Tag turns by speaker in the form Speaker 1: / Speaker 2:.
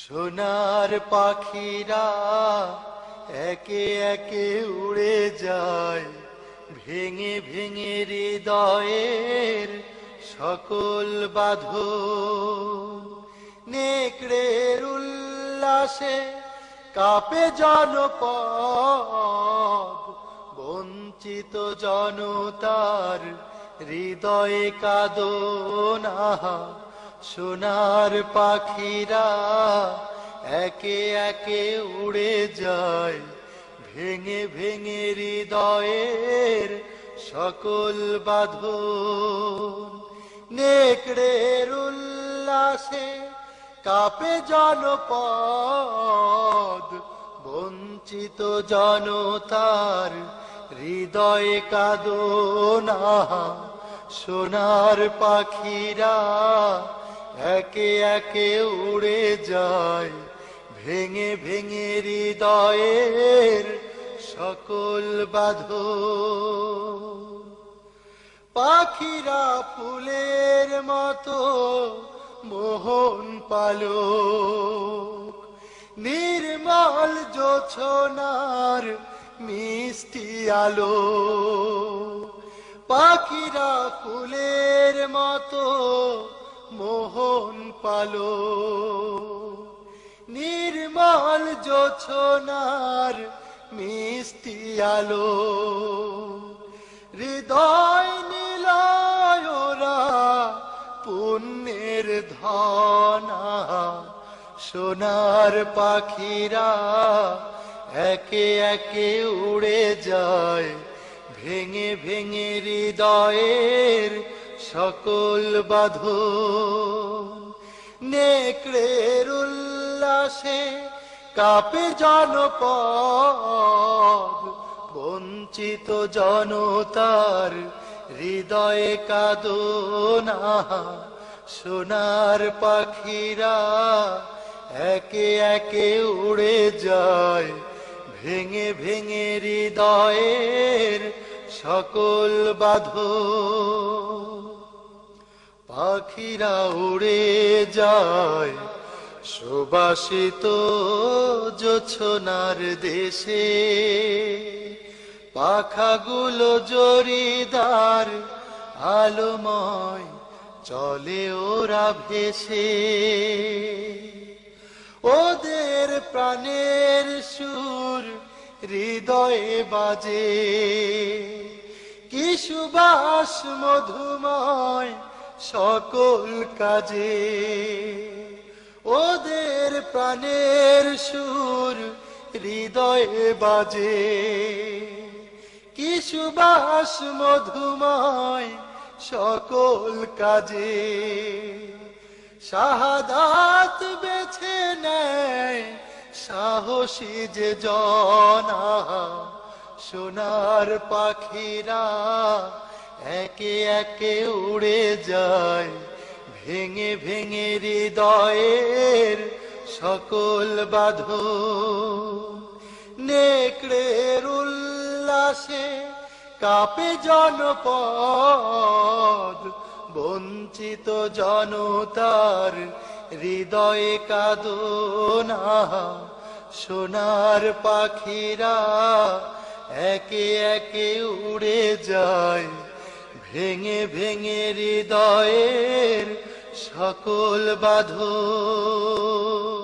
Speaker 1: সোনার পাখিরা একে একে উড়ে যায়, ভেঙে ভেঙে হৃদয়ের সকল বাঁধন। নেকড়ের উল্লাসে কাঁপে জনপদ, বঞ্চিত জনতার হৃদয়ে কাঁদনা। সোনার পাখিরা একে একে উড়ে যায়, ভেঙে ভেঙে হৃদয়ের সকল বাঁধন। নেকড়ের উল্লাসে কাঁপে জনপদ, বঞ্চিত জনতার হৃদয়ে কাঁদনা। সোনার পাখিরা একে একে উড়ে যায়, ভেঙে ভেঙে হৃদয়ের সকল বাঁধন। পাখিরা ফুলের মতো মোহন পালক, নির্মল জোছনার মিষ্টি আলো। পাখিরা ফুলের মতো মোহন পালক, নির্মল জোছনার মিষ্টি আলো। হৃদয় নিলয়রা পুণ্যের ধনা। সোনার পাখিরা একে একে উড়ে যায়, ভেঙে ভেঙে হৃদয়ের সকল বাঁধন। নেকড়ের উল্লাসে কাঁপে জনপদ, বঞ্চিত জনতার হৃদয়ে কাঁদনা। সোনার পাখিরা একে একে উড়ে যায়, ভেঙে ভেঙে হৃদয়ের সকল বাঁধন। পাখিরা উড়ে যায় সুবাসিত জোছনার দেশে, পাখাগুলো জরিদার আলোময় চলে ওরা ভেসে। ওদের প্রাণের সুর হৃদয়ে বাজে, কি সুবাস মধুময় সকল কাজে। ওদের প্রাণের সুর হৃদয়ে বাজে, কি সুবাস মধুময় সকল কাজে। শাহাদাত বেছে নেয় সাহসী যে জনা। সোনার পাখিরা একে একে উড়ে যায়, ভেঙে ভেঙে হৃদয়ের সকল বাঁধন। নেকড়ের উল্লাসে কাঁপে জনপদ, বঞ্চিত জনতার হৃদয়ে কাঁদনা। সোনার পাখিরা একে একে উড়ে যায়, ভেঙে ভেঙে হৃদয়ের সকল বাঁধন।